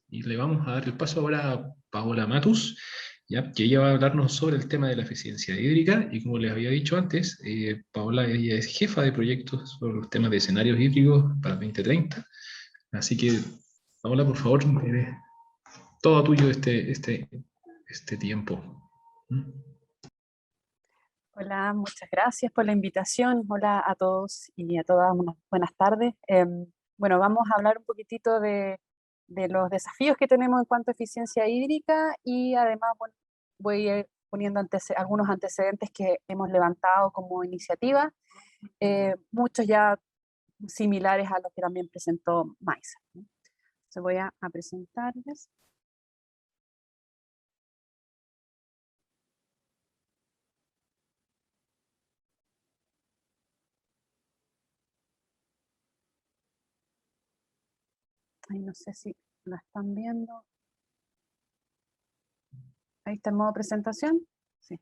y le vamos a dar el paso ahora a Paola Matus, ¿ya? Que ella va a hablarnos sobre el tema de la eficiencia hídrica, y como les había dicho antes, Paola ella es jefa de proyectos sobre los temas de escenarios hídricos para 2030, así que Paola, por favor, todo tuyo este tiempo. ¿Mm? Hola, muchas gracias por la invitación. Hola a todos y a todas, unas buenas tardes. Bueno, vamos a hablar un poquitito de los desafíos que tenemos en cuanto a eficiencia hídrica y además, bueno, voy a ir poniendo algunos antecedentes que hemos levantado como iniciativa, muchos ya similares a los que también presentó Maisa, ¿no? Entonces voy a presentarles. Ay, no sé si la están viendo. Ahí está el modo presentación. Sí.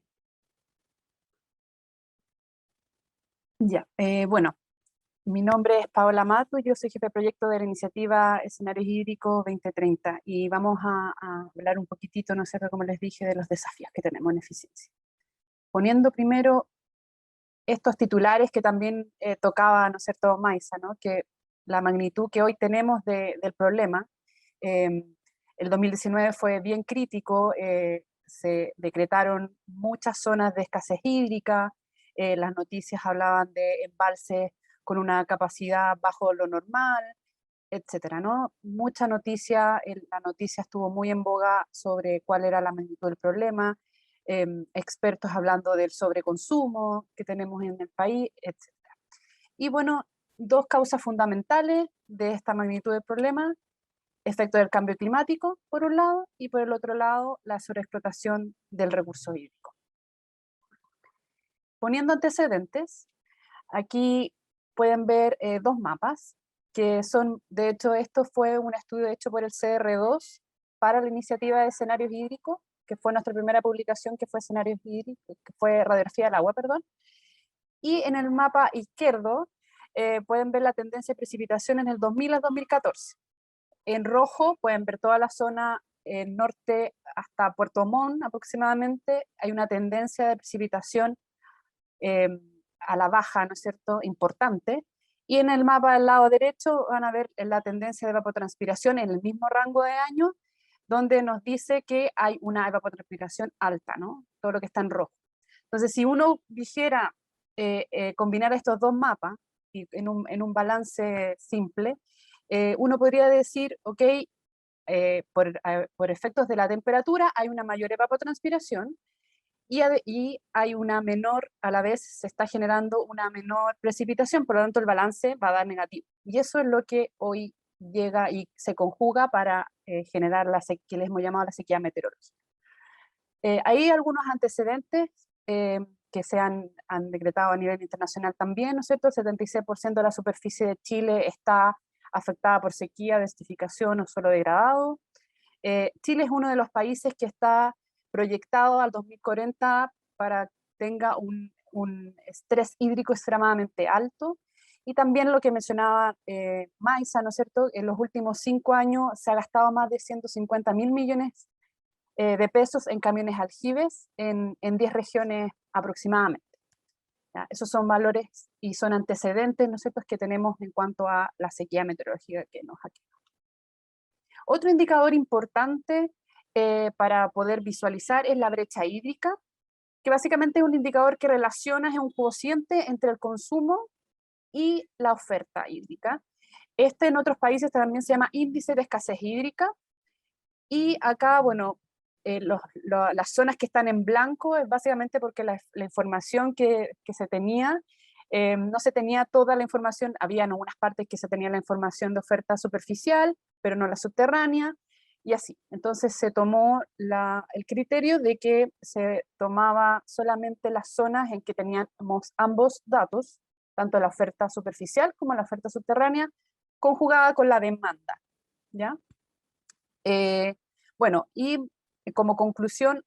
Ya, bueno, mi nombre es Paola Matu, yo soy jefe de proyecto de la iniciativa Escenarios Hídricos 2030 y vamos a hablar un poquitito, ¿no es cierto?, como les dije, de los desafíos que tenemos en eficiencia. Poniendo primero estos titulares que también tocaba, ¿no es cierto?, Maisa, ¿no?, que la magnitud que hoy tenemos del problema. El 2019 fue bien crítico, se decretaron muchas zonas de escasez hídrica, las noticias hablaban de embalses con una capacidad bajo lo normal, etcétera, ¿no? Mucha noticia, la noticia estuvo muy en boga sobre cuál era la magnitud del problema, expertos hablando del sobreconsumo que tenemos en el país, etcétera. Y bueno, dos causas fundamentales de esta magnitud del problema: efecto del cambio climático, por un lado, y por el otro lado, la sobreexplotación del recurso hídrico. Poniendo antecedentes, aquí pueden ver dos mapas, que son, de hecho, esto fue un estudio hecho por el CR2 para la iniciativa de escenarios hídricos, que fue nuestra primera publicación, que fue escenarios hídricos, que fue radiografía del agua, perdón. Y en el mapa izquierdo pueden ver la tendencia de precipitación en el 2000 al 2014. En rojo pueden ver toda la zona norte hasta Puerto Montt aproximadamente. Hay una tendencia de precipitación eh, a la baja, ¿no es cierto?, importante. Y en el mapa del lado derecho van a ver la tendencia de evapotranspiración en el mismo rango de años, donde nos dice que hay una evapotranspiración alta, ¿no? Todo lo que está en rojo. Entonces, si uno dijera combinar estos dos mapas y en un balance simple, uno podría decir, ok, por efectos de la temperatura hay una mayor evapotranspiración, y hay una menor, a la vez se está generando una menor precipitación, por lo tanto el balance va a dar negativo. Y eso es lo que hoy llega y se conjuga para generar que les hemos llamado la sequía meteorológica. Hay algunos antecedentes que se han decretado a nivel internacional también, ¿no es cierto? El 76% de la superficie de Chile está afectada por sequía, desertificación o suelo degradado. Chile es uno de los países que está proyectado al 2040 para que tenga un estrés hídrico extremadamente alto. Y también lo que mencionaba Maisa, ¿no es cierto? En los últimos 5 años se ha gastado más de 150.000 millones de pesos en camiones aljibes en 10 regiones aproximadamente. ¿Ya? Esos son valores y son antecedentes, ¿no es cierto?, que tenemos en cuanto a la sequía meteorológica que nos aqueja. Otro indicador importante para poder visualizar es la brecha hídrica, que básicamente es un indicador que relaciona, es un cociente entre el consumo y la oferta hídrica. Este en otros países también se llama índice de escasez hídrica, y acá, bueno, las zonas que están en blanco es básicamente porque la información que se tenía, no se tenía toda la información, había en algunas partes que se tenía la información de oferta superficial, pero no la subterránea, y así. Entonces se tomó el criterio de que se tomaba solamente las zonas en que teníamos ambos datos, tanto la oferta superficial como la oferta subterránea, conjugada con la demanda, ¿ya? Bueno, y como conclusión,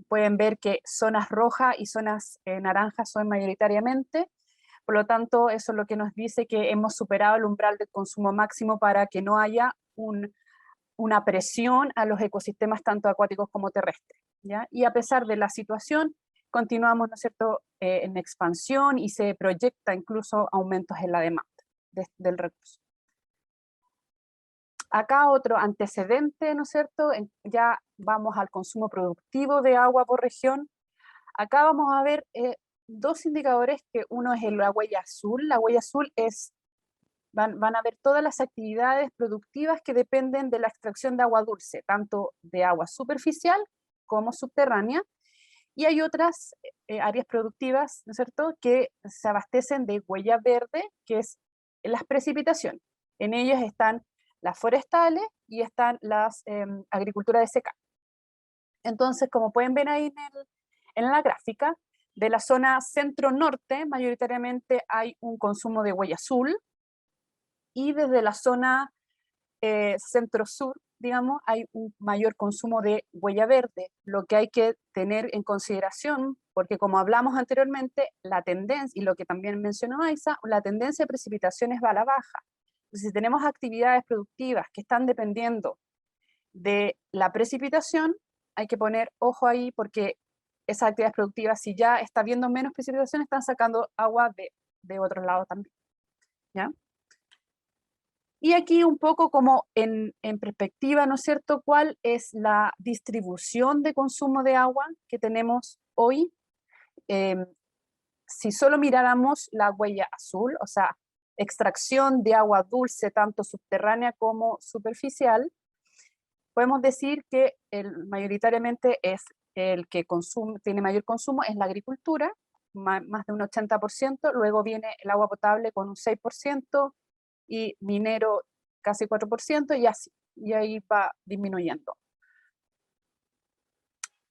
pueden ver que zonas rojas y zonas naranjas son mayoritariamente, por lo tanto, eso es lo que nos dice que hemos superado el umbral de consumo máximo para que no haya una presión a los ecosistemas tanto acuáticos como terrestres, ¿ya? Y a pesar de la situación, continuamos, ¿no es cierto?, en expansión y se proyecta incluso aumentos en la demanda del recurso. Acá otro antecedente, ¿no es cierto?, ya vamos al consumo productivo de agua por región. Acá vamos a ver dos indicadores, que uno es la huella azul. La huella azul es, van a ver todas las actividades productivas que dependen de la extracción de agua dulce, tanto de agua superficial como subterránea, y hay otras áreas productivas, ¿no es cierto?, que se abastecen de huella verde, que es las precipitaciones. En ellas están las forestales y están las agricultura de secano. Entonces, como pueden ver ahí en la gráfica, de la zona centro-norte mayoritariamente hay un consumo de huella azul, y desde la zona centro-sur, digamos, hay un mayor consumo de huella verde, lo que hay que tener en consideración, porque como hablamos anteriormente, la tendencia, y lo que también mencionó Aiza, la tendencia de precipitaciones va a la baja. Entonces, si tenemos actividades productivas que están dependiendo de la precipitación, hay que poner ojo ahí, porque esas actividades productivas, si ya está habiendo menos precipitación, están sacando agua de otro lado también, ¿ya? Y aquí un poco como en perspectiva, ¿no es cierto?, cuál es la distribución de consumo de agua que tenemos hoy. Si solo miráramos la huella azul, o sea, extracción de agua dulce, tanto subterránea como superficial, podemos decir que mayoritariamente es el que tiene mayor consumo es la agricultura, más de un 80%, luego viene el agua potable con un 6%, y minero casi 4%, y así, y ahí va disminuyendo.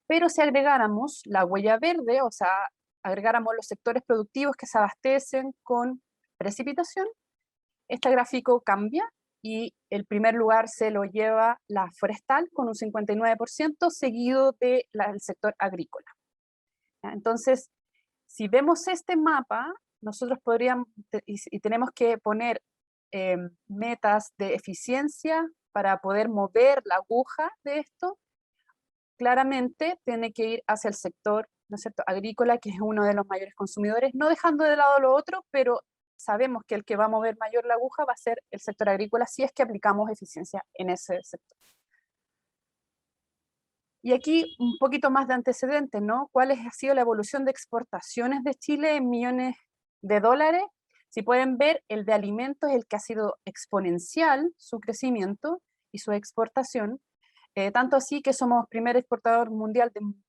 Pero si agregáramos la huella verde, o sea, agregáramos los sectores productivos que se abastecen con precipitación, este gráfico cambia, y el primer lugar se lo lleva la forestal con un 59%, seguido del sector agrícola. Entonces, si vemos este mapa, nosotros podríamos, y tenemos que poner metas de eficiencia para poder mover la aguja de esto, claramente tiene que ir hacia el sector, ¿no es cierto?, agrícola, que es uno de los mayores consumidores, no dejando de lado lo otro, pero sabemos que el que va a mover mayor la aguja va a ser el sector agrícola, si es que aplicamos eficiencia en ese sector. Y aquí un poquito más de antecedentes, ¿no? ¿Cuál ha sido la evolución de exportaciones de Chile en millones de dólares? Si pueden ver, el de alimentos es el que ha sido exponencial su crecimiento y su exportación, tanto así que somos primer exportador mundial de un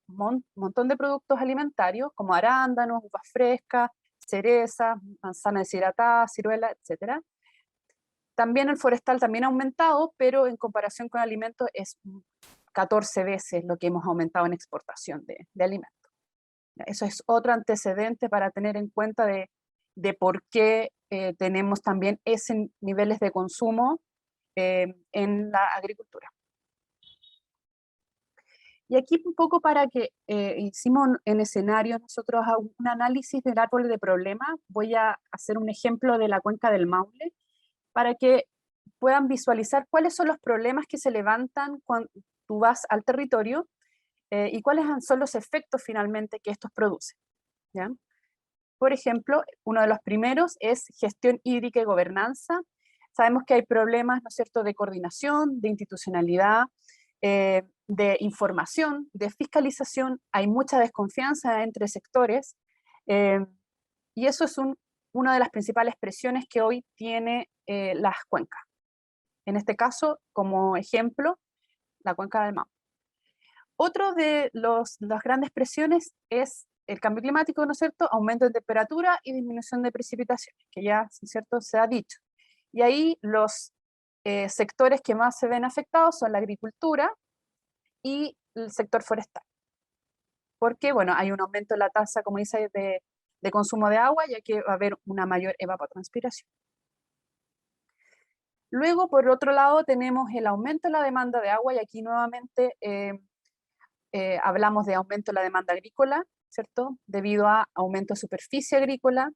montón de productos alimentarios, como arándanos, uvas frescas, cerezas, manzana deshidratada, ciruela, etc. También el forestal también ha aumentado, pero en comparación con alimentos es 14 veces lo que hemos aumentado en exportación de alimentos. Eso es otro antecedente para tener en cuenta de por qué tenemos también esos niveles de consumo en la agricultura. Y aquí un poco para que hicimos en escenario nosotros un análisis del árbol de problemas, voy a hacer un ejemplo de la cuenca del Maule, para que puedan visualizar cuáles son los problemas que se levantan cuando tú vas al territorio y cuáles son los efectos finalmente que estos producen, ¿ya? Por ejemplo, uno de los primeros es gestión hídrica y gobernanza. Sabemos que hay problemas, ¿no es cierto?, de coordinación, de institucionalidad, de información, de fiscalización. Hay mucha desconfianza entre sectores y eso es una de las principales presiones que hoy tiene las cuencas. En este caso, como ejemplo, la cuenca del Maule. Otro de las grandes presiones es el cambio climático, ¿no es cierto?, aumento de temperatura y disminución de precipitaciones, que ya, ¿no es cierto?, se ha dicho. Y ahí los sectores que más se ven afectados son la agricultura y el sector forestal. Porque, bueno, hay un aumento en la tasa, como dice, de consumo de agua, ya que va a haber una mayor evapotranspiración. Luego, por otro lado, tenemos el aumento en la demanda de agua, y aquí nuevamente hablamos de aumento en la demanda agrícola, ¿cierto?, debido a aumento de superficie agrícola,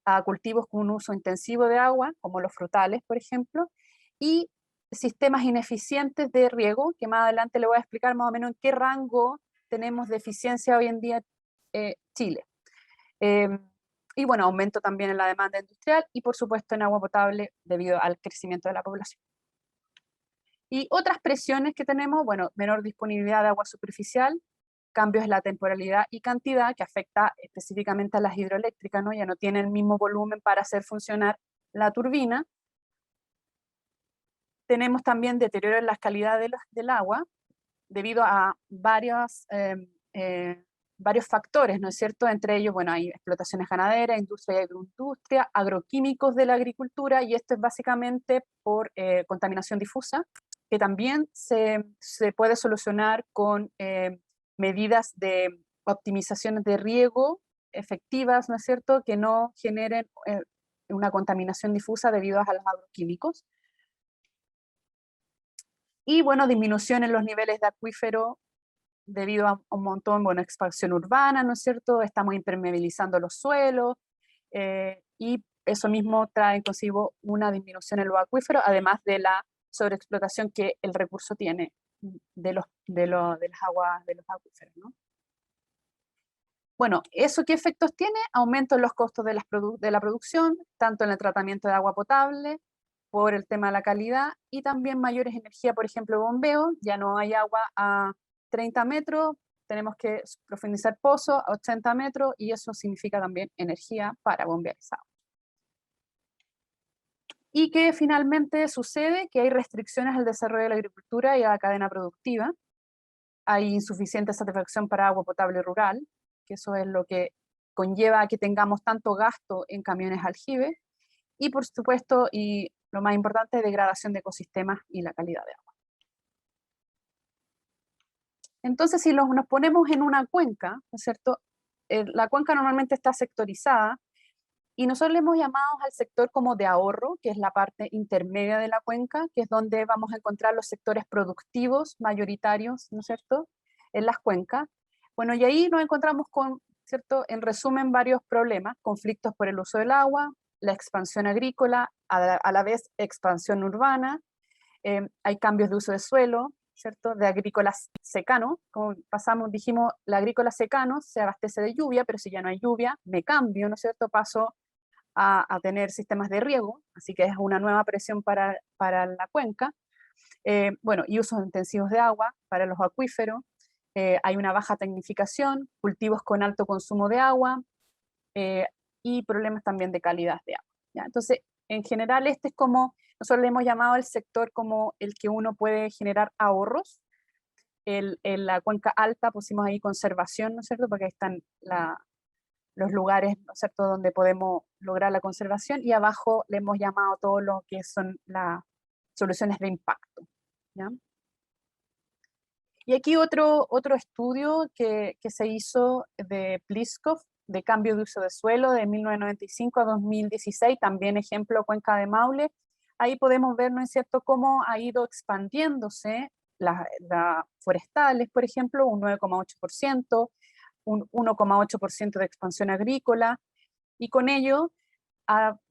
a cultivos con un uso intensivo de agua, como los frutales, por ejemplo, y sistemas ineficientes de riego, que más adelante le voy a explicar más o menos en qué rango tenemos de eficiencia hoy en día Chile. Y bueno, aumento también en la demanda industrial y por supuesto en agua potable debido al crecimiento de la población. Y otras presiones que tenemos, bueno, menor disponibilidad de agua superficial, cambios en la temporalidad y cantidad que afecta específicamente a las hidroeléctricas, ¿no? Ya no tienen el mismo volumen para hacer funcionar la turbina. Tenemos también deterioro en la calidad del agua debido a varios factores, ¿no es cierto? Entre ellos, bueno, hay explotaciones ganaderas, industria y agroindustria, agroquímicos de la agricultura, y esto es básicamente por contaminación difusa, que también se puede solucionar con medidas de optimizaciones de riego efectivas, ¿no es cierto?, que no generen una contaminación difusa debido a los agroquímicos. Y bueno, disminución en los niveles de acuífero debido a un montón, bueno, expansión urbana, ¿no es cierto? Estamos impermeabilizando los suelos y eso mismo trae consigo una disminución en los acuíferos, además de la sobreexplotación que el recurso tiene de las aguas, de los acuíferos, ¿no? Bueno, ¿eso qué efectos tiene? Aumento en los costos de la producción, tanto en el tratamiento de agua potable, por el tema de la calidad, y también mayores energías, por ejemplo, bombeo, ya no hay agua a 30 metros, tenemos que profundizar pozos a 80 metros, y eso significa también energía para bombear esa agua. Y que finalmente sucede que hay restricciones al desarrollo de la agricultura y a la cadena productiva, hay insuficiente satisfacción para agua potable rural, que eso es lo que conlleva a que tengamos tanto gasto en camiones aljibe, y por supuesto, y lo más importante, degradación de ecosistemas y la calidad de agua. Entonces, si nos ponemos en una cuenca, ¿no es cierto? La cuenca normalmente está sectorizada, y nosotros le hemos llamado al sector como de ahorro, que es la parte intermedia de la cuenca, que es donde vamos a encontrar los sectores productivos mayoritarios, ¿no es cierto?, en las cuencas. Bueno, y ahí nos encontramos con, ¿cierto?, en resumen, varios problemas: conflictos por el uso del agua, la expansión agrícola, a la vez expansión urbana, hay cambios de uso de suelo, ¿cierto?, de agrícola secano, como dijimos, la agrícola secano se abastece de lluvia, pero si ya no hay lluvia, me cambio, ¿no es cierto?, paso a tener sistemas de riego, así que es una nueva presión para la cuenca. Bueno, y usos intensivos de agua para los acuíferos, hay una baja tecnificación, cultivos con alto consumo de agua, y problemas también de calidad de agua, ¿ya? Entonces, en general, este es como, nosotros le hemos llamado el sector como el que uno puede generar ahorros. En la cuenca alta pusimos ahí conservación, ¿no es cierto?, porque ahí están los lugares, ¿no es cierto?, donde podemos lograr la conservación, y abajo le hemos llamado todo lo que son las soluciones de impacto, ¿ya? Y aquí otro estudio que se hizo de Pliskov, de cambio de uso de suelo de 1995 a 2016, también ejemplo Cuenca de Maule. Ahí podemos ver, ¿no es cierto?, cómo ha ido expandiéndose las forestales, por ejemplo, un 9,8%, un 1,8% de expansión agrícola, y con ello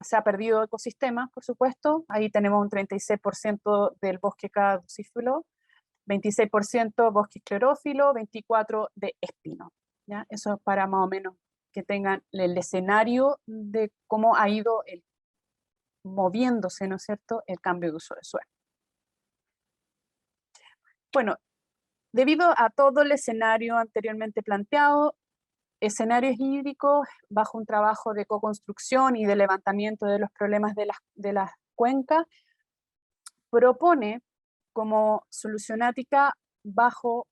se ha perdido ecosistemas, por supuesto. Ahí tenemos un 36% del bosque caducifilo, 26% bosque esclerófilo, 24% de espino, ¿ya? Eso es para más o menos que tengan el escenario de cómo ha ido moviéndose, ¿no es cierto?, el cambio de uso de suelo. Bueno, debido a todo el escenario anteriormente planteado, escenarios hídricos bajo un trabajo de co-construcción y de levantamiento de los problemas de las cuencas, propone como solucionática bajo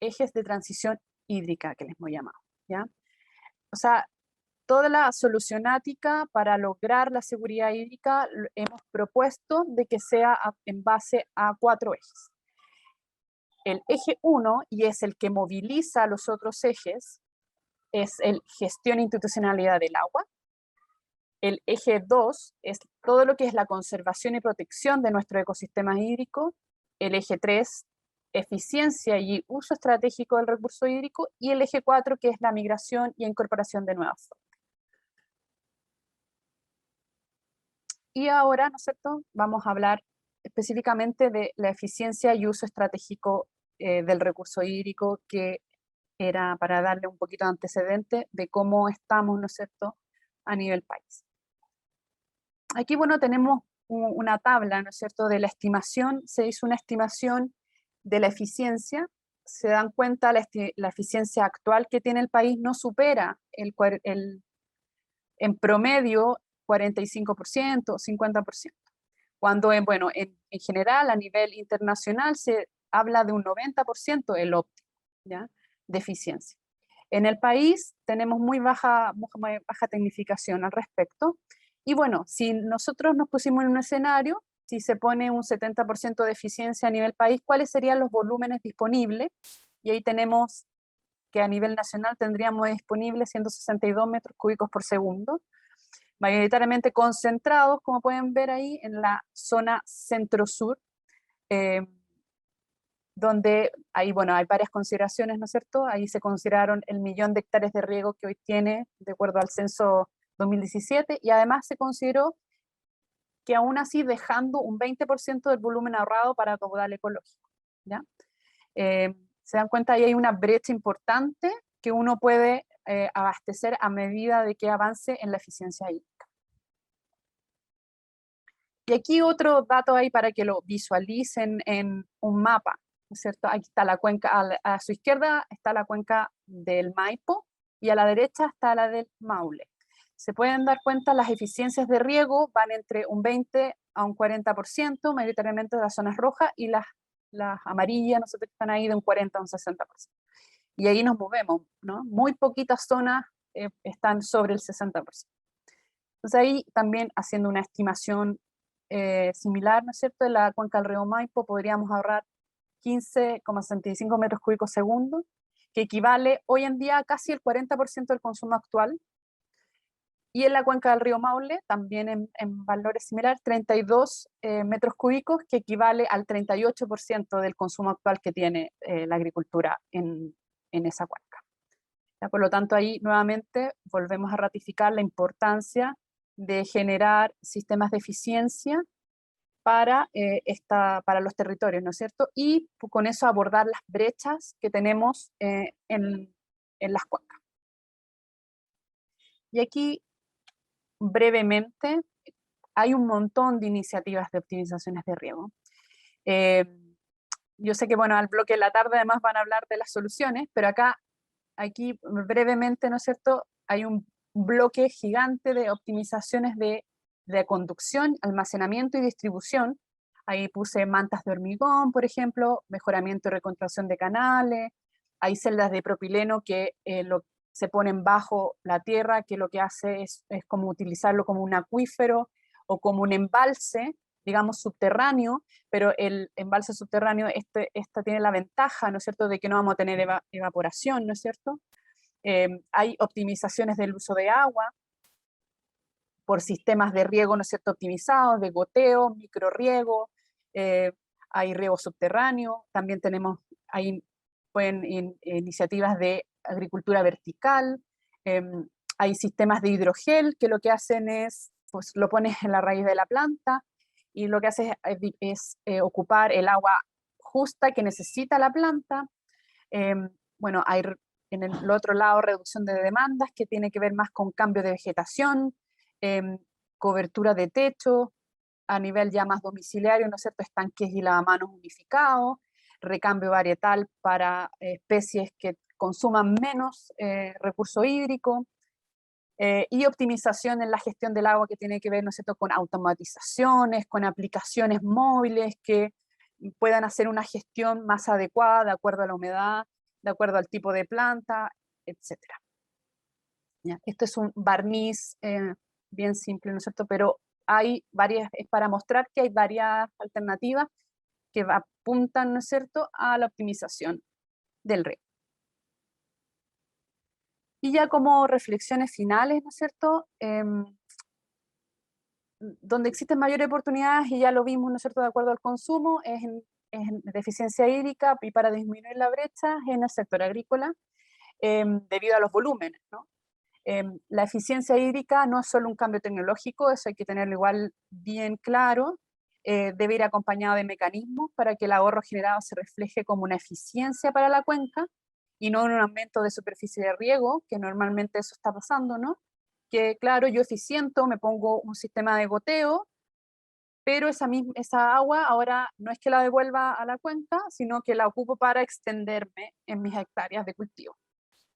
ejes de transición hídrica, que les hemos llamado, ¿ya? O sea, toda la solucionática para lograr la seguridad hídrica hemos propuesto de que sea en base a 4 ejes. El eje 1, y es el que moviliza a los otros ejes, es el gestión e institucionalidad del agua. El eje 2 es todo lo que es la conservación y protección de nuestro ecosistema hídrico. El eje 3, eficiencia y uso estratégico del recurso hídrico. Y el eje 4, que es la migración y incorporación de nuevas fuentes. Y ahora, ¿no es cierto?, vamos a hablar específicamente de la eficiencia y uso estratégico del recurso hídrico, que era para darle un poquito de antecedente de cómo estamos, ¿no es cierto?, a nivel país. Aquí, bueno, tenemos una tabla, ¿no es cierto?, de la estimación. Se hizo una estimación de la eficiencia. Se dan cuenta, la eficiencia actual que tiene el país no supera en promedio 45%, 50%. Cuando, bueno, en general, a nivel internacional, se habla de un 90% el óptimo, ¿ya?, de eficiencia. En el país tenemos muy baja tecnificación al respecto. Y bueno, si nosotros nos pusimos en un escenario, si se pone un 70% de eficiencia a nivel país, ¿cuáles serían los volúmenes disponibles? Y ahí tenemos que a nivel nacional tendríamos disponibles 162 metros cúbicos por segundo, mayoritariamente concentrados, como pueden ver ahí, en la zona centro-sur, donde ahí, bueno, hay varias consideraciones, ¿no es cierto? Ahí se consideraron el 1.000.000 de hectáreas de riego que hoy tiene, de acuerdo al censo 2017, y además se consideró que aún así dejando un 20% del volumen ahorrado para caudal ecológico, ¿ya? Se dan cuenta, ahí hay una brecha importante que uno puede abastecer a medida de que avance en la eficiencia hídrica. Y aquí otro dato ahí para que lo visualicen en un mapa, ¿no es cierto? Aquí está la cuenca, a su izquierda está la cuenca del Maipo y a la derecha está la del Maule. Se pueden dar cuenta, las eficiencias de riego van entre un 20 a un 40%, mayoritariamente de las zonas rojas, y las amarillas, nosotros están ahí de un 40 a un 60%. Y ahí nos movemos, ¿no? Muy poquitas zonas están sobre el 60%. Entonces ahí también, haciendo una estimación similar, ¿no es cierto?, de la cuenca del río Maipo, podríamos ahorrar 15,65 metros cúbicos segundo, que equivale hoy en día a casi el 40% del consumo actual. Y en la cuenca del río Maule, también en valores similares, 32 metros cúbicos, que equivale al 38% del consumo actual que tiene la agricultura en esa cuenca. ¿Ya? Por lo tanto, ahí nuevamente volvemos a ratificar la importancia de generar sistemas de eficiencia para los territorios, ¿no es cierto? Y con eso abordar las brechas que tenemos en las cuencas. Y aquí, brevemente, hay un montón de iniciativas de optimizaciones de riego. Yo sé que, bueno, al bloque de la tarde además van a hablar de las soluciones, pero aquí brevemente, ¿no es cierto?, hay un bloque gigante de optimizaciones de conducción, almacenamiento y distribución. Ahí puse mantas de hormigón, por ejemplo, mejoramiento y reconstrucción de canales, hay celdas de propileno que se ponen bajo la tierra, que lo que hace es como utilizarlo como un acuífero o como un embalse, digamos, subterráneo, pero el embalse subterráneo, esta tiene la ventaja, ¿no es cierto?, de que no vamos a tener evaporación, ¿no es cierto? Hay optimizaciones del uso de agua por sistemas de riego, ¿no es cierto?, optimizados, de goteo, microriego, hay riego subterráneo, también tenemos, iniciativas de agricultura vertical, hay sistemas de hidrogel que lo que hacen es, pues lo pones en la raíz de la planta y lo que hace es ocupar el agua justa que necesita la planta. Bueno, hay en el otro lado reducción de demandas que tiene que ver más con cambio de vegetación, cobertura de techo, a nivel ya más domiciliario, ¿no es cierto?, estanques y lavamanos unificados, recambio varietal para especies que consuman menos recurso hídrico, y optimización en la gestión del agua que tiene que ver, ¿no es cierto?, con automatizaciones, con aplicaciones móviles que puedan hacer una gestión más adecuada de acuerdo a la humedad, de acuerdo al tipo de planta, etc. ¿Ya? Esto es un barniz bien simple, ¿no es cierto?, pero hay varias, es para mostrar que hay varias alternativas que apuntan, ¿no es cierto?, a la optimización del riego. Y ya como reflexiones finales, ¿no es cierto?, donde existen mayores oportunidades, y ya lo vimos, ¿no es cierto?, de acuerdo al consumo, es en deficiencia hídrica y para disminuir la brecha en el sector agrícola, debido a los volúmenes, ¿no? La eficiencia hídrica no es solo un cambio tecnológico, eso hay que tenerlo igual bien claro, debe ir acompañado de mecanismos para que el ahorro generado se refleje como una eficiencia para la cuenca y no en un aumento de superficie de riego, que normalmente eso está pasando, ¿no? Que claro, yo eficiento, me pongo un sistema de goteo, pero esa agua ahora no es que la devuelva a la cuenca, sino que la ocupo para extenderme en mis hectáreas de cultivo.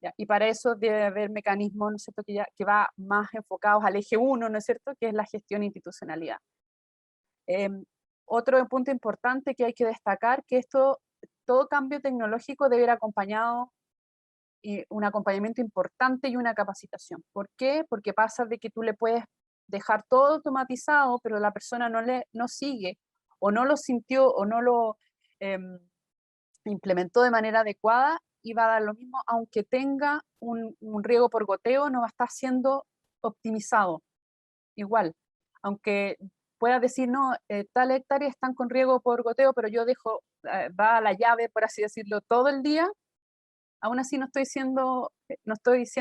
¿Ya? Y para eso debe haber mecanismos, ¿no es cierto?, que va más enfocados al eje 1, ¿no es cierto?, que es la gestión e institucionalidad. Otro punto importante que hay que destacar, que todo cambio tecnológico debe ir acompañado un acompañamiento importante y una capacitación. ¿Por qué? Porque pasa de que tú le puedes dejar todo automatizado, pero la persona no sigue, o no lo sintió, o no lo implementó de manera adecuada, y va a dar lo mismo, aunque tenga un riego por goteo, no va a estar siendo optimizado. Igual, aunque pueda decir, no, tal hectárea están con riego por goteo, pero yo dejo, va a la llave, por así decirlo, todo el día, aún así no estoy siendo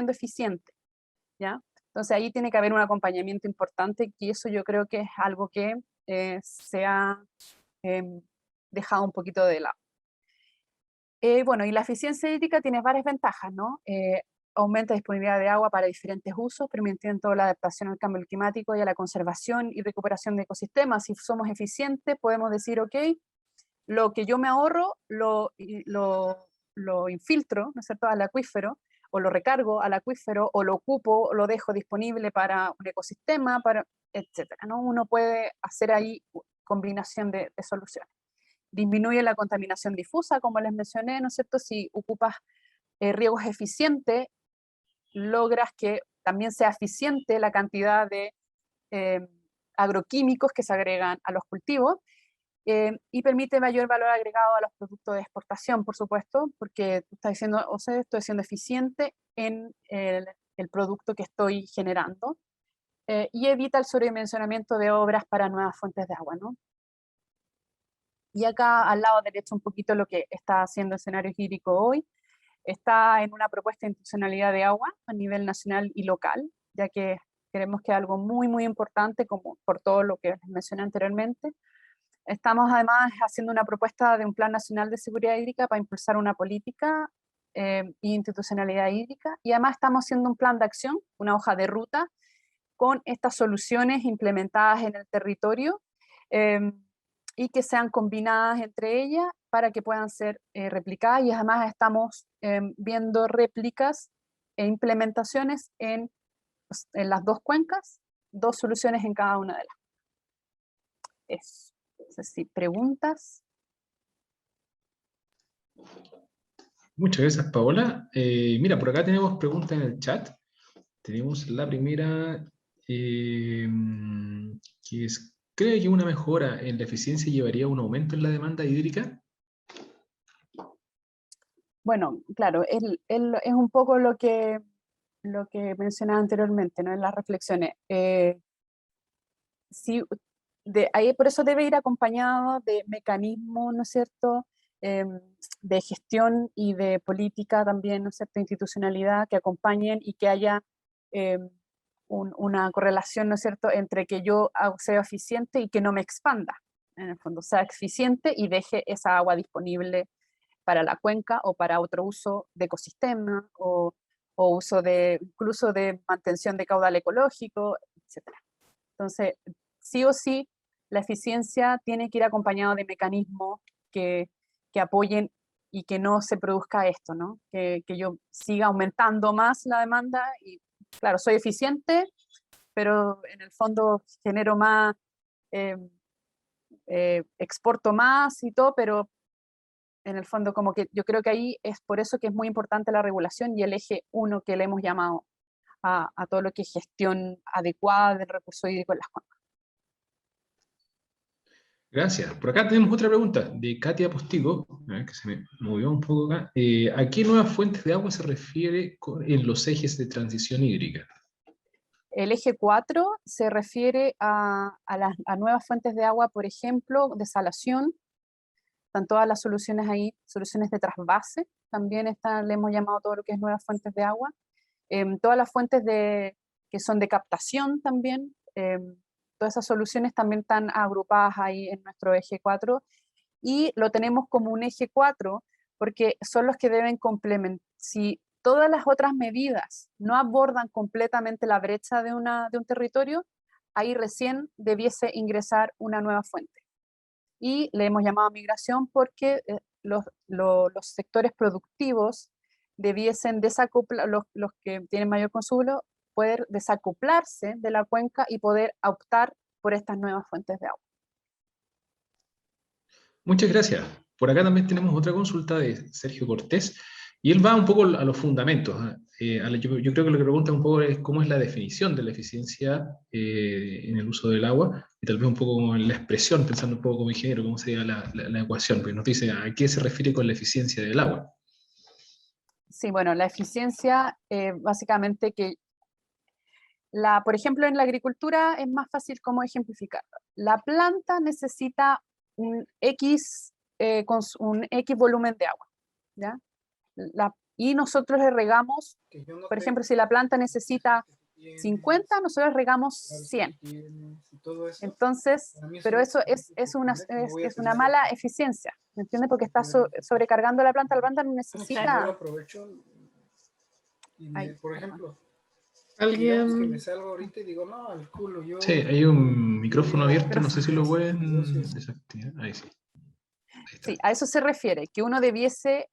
eficiente, ¿ya? Entonces ahí tiene que haber un acompañamiento importante, y eso yo creo que es algo que se ha dejado un poquito de lado. Bueno, y la eficiencia hídrica tiene varias ventajas, ¿no? Aumenta la disponibilidad de agua para diferentes usos, permitiendo la adaptación al cambio climático y a la conservación y recuperación de ecosistemas. Si somos eficientes, podemos decir, ok, lo que yo me ahorro lo infiltro, ¿no es cierto?, al acuífero, o lo recargo al acuífero, o lo ocupo, o lo dejo disponible para un ecosistema, etcétera, ¿no? Uno puede hacer ahí combinación de soluciones. Disminuye la contaminación difusa, como les mencioné, ¿no es cierto? Si ocupas riegos eficientes, logras que también sea eficiente la cantidad de agroquímicos que se agregan a los cultivos, y permite mayor valor agregado a los productos de exportación, por supuesto, porque tú estás diciendo, o sea, estoy siendo eficiente en el producto que estoy generando, y evita el sobredimensionamiento de obras para nuevas fuentes de agua, ¿no? Y acá al lado derecho un poquito lo que está haciendo Escenarios Hídricos hoy. Está en una propuesta de institucionalidad de agua a nivel nacional y local, ya que creemos que es algo muy, muy importante, como por todo lo que les mencioné anteriormente. Estamos además haciendo una propuesta de un Plan Nacional de Seguridad Hídrica para impulsar una política e institucionalidad hídrica, y además estamos haciendo un plan de acción, una hoja de ruta, con estas soluciones implementadas en el territorio, y que sean combinadas entre ellas para que puedan ser replicadas, y además estamos viendo réplicas e implementaciones en las dos cuencas, 2 soluciones en cada una de las. Eso. No sé si preguntas. Muchas gracias, Paola. Mira, por acá tenemos preguntas en el chat. Tenemos la primera, que es, ¿cree que una mejora en la eficiencia llevaría a un aumento en la demanda hídrica? Bueno, claro, es un poco lo que mencionaba anteriormente, ¿no?, en las reflexiones. Sí, ahí por eso debe ir acompañado de mecanismos, ¿no es cierto?, de gestión y de política también, ¿no es cierto?, institucionalidad, que acompañen y que haya una correlación, ¿no es cierto?, entre que yo sea eficiente y que no me expanda, en el fondo, sea eficiente y deje esa agua disponible para la cuenca o para otro uso de ecosistema, o uso incluso de mantención de caudal ecológico, etc. Entonces, sí o sí, la eficiencia tiene que ir acompañado de mecanismos que apoyen y que no se produzca esto, ¿no? Que yo siga aumentando más la demanda y, claro, soy eficiente, pero en el fondo genero más, exporto más y todo, pero en el fondo como que yo creo que ahí es por eso que es muy importante la regulación y el eje 1 que le hemos llamado a todo lo que es gestión adecuada del recurso hídrico en las cuencas. Gracias. Por acá tenemos otra pregunta de Katia Postigo, a ver, que se me movió un poco acá. ¿A qué nuevas fuentes de agua se refiere en los ejes de transición hídrica? El eje 4 se refiere a nuevas fuentes de agua, por ejemplo, desalación. Están todas las soluciones ahí, soluciones de trasvase, también le hemos llamado todo lo que es nuevas fuentes de agua. Todas las fuentes que son de captación también, todas esas soluciones también están agrupadas ahí en nuestro eje 4, y lo tenemos como un eje 4 porque son los que deben complementar. Si todas las otras medidas no abordan completamente la brecha de un territorio, ahí recién debiese ingresar una nueva fuente. Y le hemos llamado migración porque los sectores productivos debiesen desacoplar, los que tienen mayor consumo, poder desacoplarse de la cuenca y poder optar por estas nuevas fuentes de agua. Muchas gracias. Por acá también tenemos otra consulta de Sergio Cortés, y él va un poco a los fundamentos. Yo creo que lo que pregunta un poco es cómo es la definición de la eficiencia en el uso del agua, y tal vez un poco en la expresión, pensando un poco como ingeniero, cómo sería la ecuación, porque nos dice a qué se refiere con la eficiencia del agua. Sí, bueno, la eficiencia, básicamente que, por ejemplo, en la agricultura es más fácil como ejemplificar. La planta necesita un X volumen de agua, ¿ya? Y nosotros le regamos, por ejemplo, si la planta necesita 50, nosotros regamos 100. Entonces, pero eso es una mala eficiencia, ¿me entiendes? Porque está sobrecargando la planta no necesita... Por ejemplo, ¿Alguien? digamos que me salgo ahorita y digo, no, al culo, yo... Sí, hay un micrófono abierto, no sé si lo pueden desactivar. Ahí sí. Sí, a eso se refiere, que uno debiese,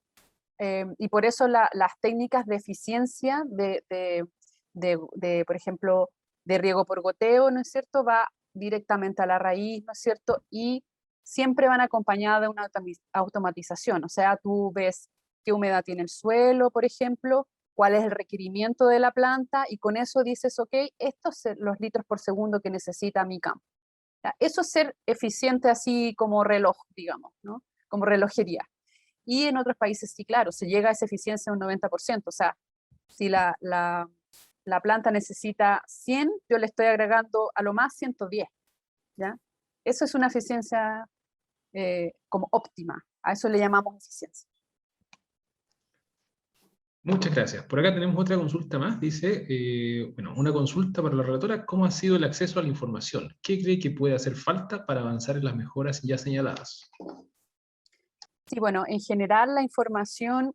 y por eso las técnicas de eficiencia por ejemplo, de riego por goteo, ¿no es cierto?, va directamente a la raíz, ¿no es cierto?, y siempre van acompañadas de una automatización, o sea, tú ves qué humedad tiene el suelo, por ejemplo, cuál es el requerimiento de la planta, y con eso dices, ok, estos son los litros por segundo que necesita mi campo. Eso es ser eficiente así como reloj, digamos, ¿no? Como relojería. Y en otros países sí, claro, se llega a esa eficiencia un 90%, o sea, si la planta necesita 100, yo le estoy agregando a lo más 110, ¿ya? Eso es una eficiencia como óptima, a eso le llamamos eficiencia. Muchas gracias. Por acá tenemos otra consulta más. Dice, bueno, una consulta para la relatora: ¿cómo ha sido el acceso a la información? ¿Qué cree que puede hacer falta para avanzar en las mejoras ya señaladas? Sí, bueno, en general la información,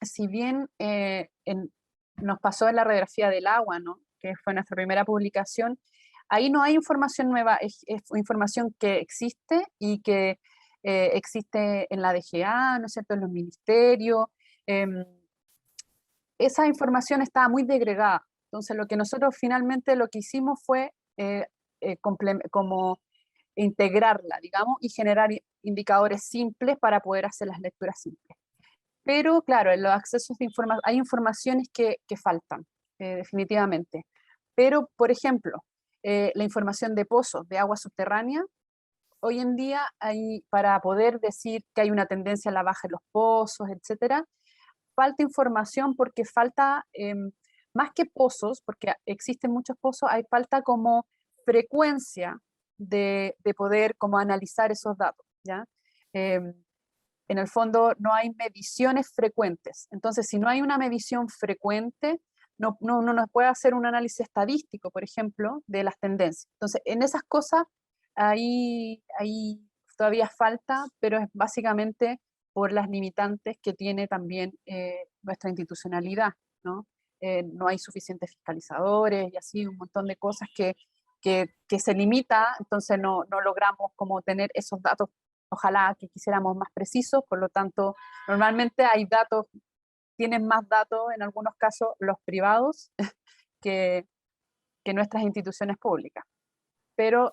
si bien nos pasó en la radiografía del agua, ¿no?, que fue nuestra primera publicación, ahí no hay información nueva, es información que existe y que existe en la DGA, ¿no es cierto?, en los ministerios. Esa información estaba muy degregada. Entonces, lo que nosotros finalmente lo que hicimos fue como integrarla, digamos, y generar indicadores simples para poder hacer las lecturas simples. Pero claro, en los accesos de información hay informaciones que faltan, definitivamente. Pero, por ejemplo, la información de pozos de agua subterránea, hoy en día para poder decir que hay una tendencia a la baja de los pozos, etcétera, falta información porque falta, más que pozos, porque existen muchos pozos, hay falta como frecuencia de poder como analizar esos datos, ¿ya? En el fondo no hay mediciones frecuentes. Entonces, si no hay una medición frecuente, no nos puede hacer un análisis estadístico, por ejemplo, de las tendencias. Entonces, en esas cosas, ahí todavía falta, pero es básicamente por las limitantes que tiene también nuestra institucionalidad, ¿no? No hay suficientes fiscalizadores y así un montón de cosas que se limita, entonces no logramos como tener esos datos. Ojalá que quisiéramos más precisos, por lo tanto, normalmente hay datos, tienen más datos en algunos casos los privados que nuestras instituciones públicas, pero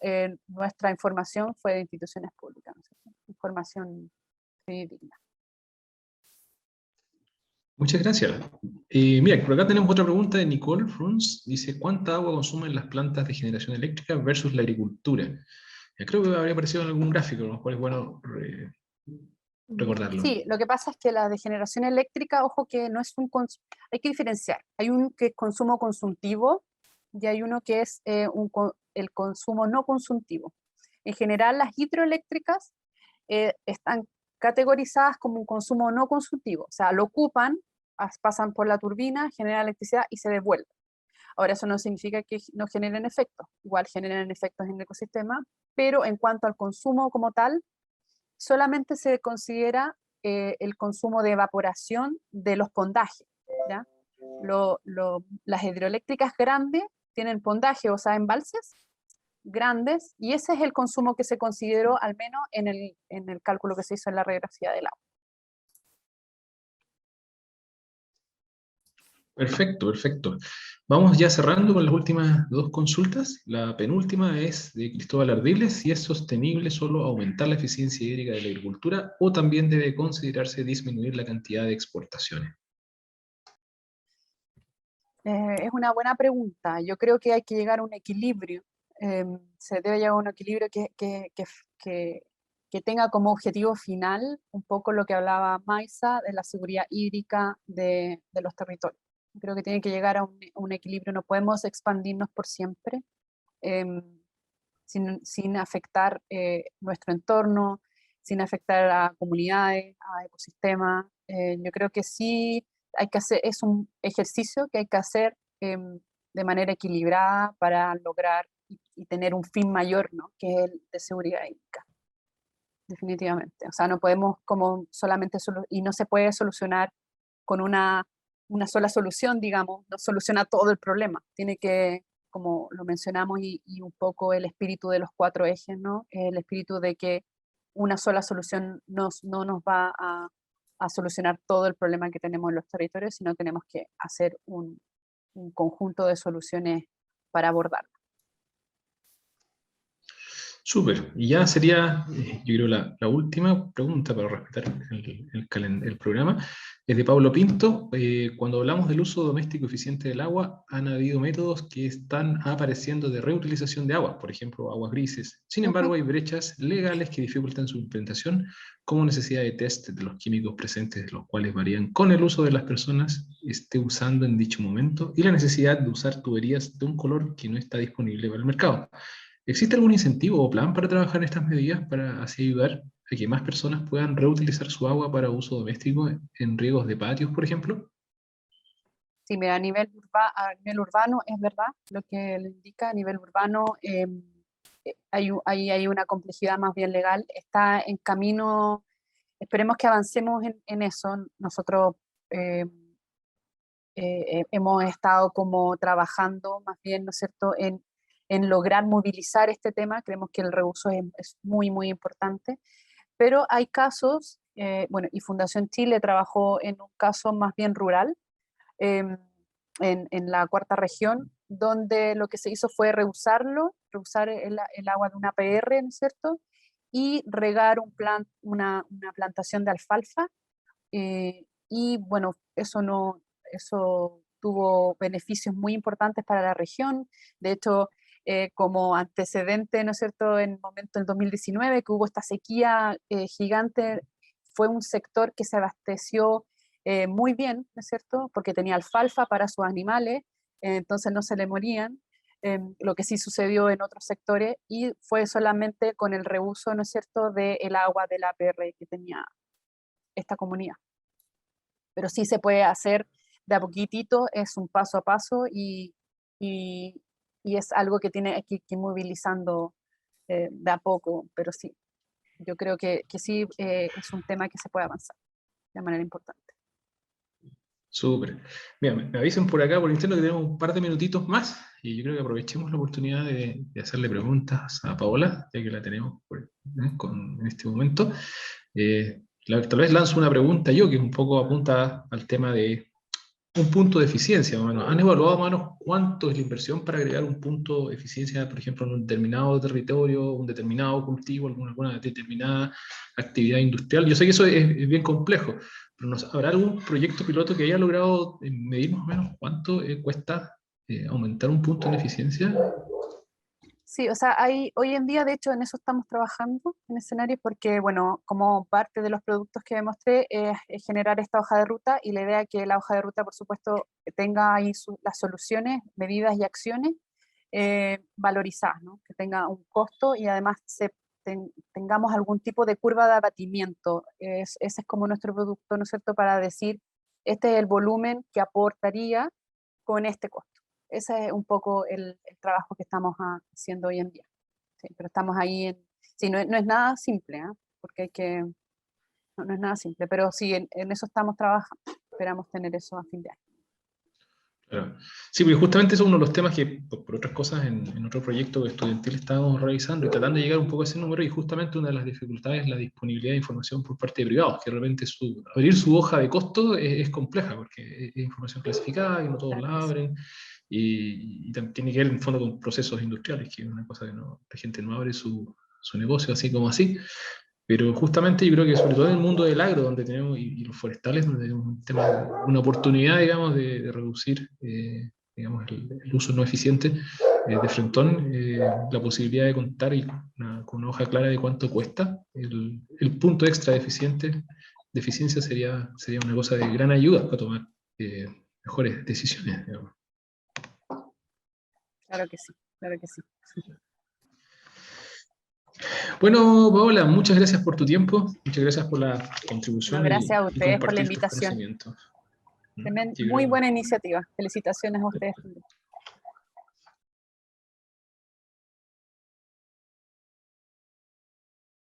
nuestra información fue de instituciones públicas, ¿no? Información digna. Muchas gracias. Mira, por acá tenemos otra pregunta de Nicole Fruns. Dice, ¿cuánta agua consumen las plantas de generación eléctrica versus la agricultura? Creo que habría aparecido en algún gráfico, lo cual es bueno recordarlo. Sí, lo que pasa es que la de generación eléctrica, ojo que no es hay que diferenciar. Hay un que es consumo consultivo y hay uno que es el consumo no consultivo. En general, las hidroeléctricas están categorizadas como un consumo no consultivo, o sea, lo ocupan, pasan por la turbina, generan electricidad y se devuelven. Ahora, eso no significa que no generen efectos, igual generan efectos en el ecosistema, pero en cuanto al consumo como tal, solamente se considera el consumo de evaporación de los pondajes, ¿ya? Las hidroeléctricas grandes tienen pondaje, o sea, embalses grandes, y ese es el consumo que se consideró, al menos en el cálculo que se hizo en la radiografía del agua. Perfecto, perfecto. Vamos ya cerrando con las últimas dos consultas. La penúltima es de Cristóbal Ardiles: si es sostenible solo aumentar la eficiencia hídrica de la agricultura o también debe considerarse disminuir la cantidad de exportaciones. Es una buena pregunta. Yo creo que hay que llegar a un equilibrio. Se debe llegar a un equilibrio que tenga como objetivo final un poco lo que hablaba Maisa de la seguridad hídrica de los territorios. Creo que tiene que llegar a un equilibrio. No podemos expandirnos por siempre em, sin afectar nuestro entorno, sin afectar a comunidades, a ecosistemas. Yo creo que sí hay que hacer, es un ejercicio que hay que hacer de manera equilibrada para lograr y tener un fin mayor, ¿no? Que es el de seguridad hídrica, definitivamente. O sea, no podemos como solamente, y no se puede solucionar con una sola solución, digamos, no soluciona todo el problema. Tiene que, como lo mencionamos, y un poco el espíritu de los 4 ejes, ¿no? El espíritu de que una sola solución no nos va a solucionar todo el problema que tenemos en los territorios, sino tenemos que hacer un conjunto de soluciones para abordarlo. Súper. Y ya sería, yo creo, la última pregunta para respetar el programa. Es de Pablo Pinto. Cuando hablamos del uso doméstico eficiente del agua, han habido métodos que están apareciendo de reutilización de aguas, por ejemplo, aguas grises. Sin embargo, hay brechas legales que dificultan su implementación, como necesidad de test de los químicos presentes, los cuales varían con el uso de las personas esté usando en dicho momento, y la necesidad de usar tuberías de un color que no está disponible para el mercado. ¿Existe algún incentivo o plan para trabajar en estas medidas para así ayudar a que más personas puedan reutilizar su agua para uso doméstico en riegos de patios, por ejemplo? Sí, mira, a nivel urbano es verdad lo que le indica. A nivel urbano hay una complejidad más bien legal. Está en camino, esperemos que avancemos en eso. Nosotros eh, hemos estado como trabajando más bien, ¿no es cierto?, en lograr movilizar este tema. Creemos que el reuso es muy, muy importante, pero hay casos, bueno, y Fundación Chile trabajó en un caso más bien rural, em, en la cuarta región, donde lo que se hizo fue reusar el agua de una PR, ¿no es cierto?, y regar una plantación de alfalfa, y bueno, eso tuvo beneficios muy importantes para la región. De hecho, como antecedente, ¿no es cierto?, en el momento del 2019, que hubo esta sequía gigante, fue un sector que se abasteció muy bien, ¿no es cierto?, porque tenía alfalfa para sus animales, entonces no se le morían. Lo que sí sucedió en otros sectores, y fue solamente con el reuso, ¿no es cierto?, del agua de la APR que tenía esta comunidad. Pero sí se puede hacer de a poquitito, es un paso a paso, y, y es algo que tiene que ir movilizando de a poco, pero sí, yo creo que sí es un tema que se puede avanzar de manera importante. Súper. Mira, me avisen por acá, por interno, que tenemos un par de minutitos más, y yo creo que aprovechemos la oportunidad de hacerle preguntas a Paola, ya que la tenemos en este momento. Tal vez lanzo una pregunta yo, que un poco apunta al tema de un punto de eficiencia, más o menos. ¿Han evaluado más o menos cuánto es la inversión para agregar un punto de eficiencia, por ejemplo, en un determinado territorio, un determinado cultivo, alguna determinada actividad industrial? Yo sé que eso es bien complejo, pero ¿habrá algún proyecto piloto que haya logrado medir más o menos cuánto cuesta aumentar un punto en eficiencia? Sí, o sea, hoy en día, de hecho, en eso estamos trabajando en escenarios, porque, bueno, como parte de los productos que demostré es generar esta hoja de ruta, y la idea es que la hoja de ruta, por supuesto, tenga ahí las soluciones, medidas y acciones valorizadas, ¿no? Que tenga un costo, y además tengamos algún tipo de curva de abatimiento. Ese es como nuestro producto, ¿no es cierto?, para decir, este es el volumen que aportaría con este costo. ese es un poco el trabajo que estamos haciendo hoy en día. Sí, pero estamos ahí, sí, no es nada simple, porque hay que, no es nada simple, pero sí, en eso estamos trabajando. Esperamos tener eso a fin de año. Claro. Sí, porque justamente eso es uno de los temas que, por otras cosas, en otro proyecto estudiantil estábamos revisando y tratando de llegar un poco a ese número, y justamente una de las dificultades es la disponibilidad de información por parte de privados, que realmente abrir su hoja de costo es compleja, porque es información clasificada, que no todos la abren, y también tiene que ver en el fondo con procesos industriales, que es una cosa que la gente no abre su negocio así como así. Pero justamente yo creo que sobre todo en el mundo del agro, donde tenemos, y los forestales, donde tenemos una oportunidad, digamos, de reducir, digamos, el uso no eficiente de Frentón, la posibilidad de contar con una hoja clara de cuánto cuesta, el punto extra de eficiencia sería una cosa de gran ayuda para tomar mejores decisiones, digamos. Claro que sí, claro que sí. Bueno, Paola, muchas gracias por tu tiempo, muchas gracias por la contribución Bueno, gracias a y ustedes por la compartir tus invitación. conocimientos. Yo Muy creo, buena iniciativa. Felicitaciones a ustedes.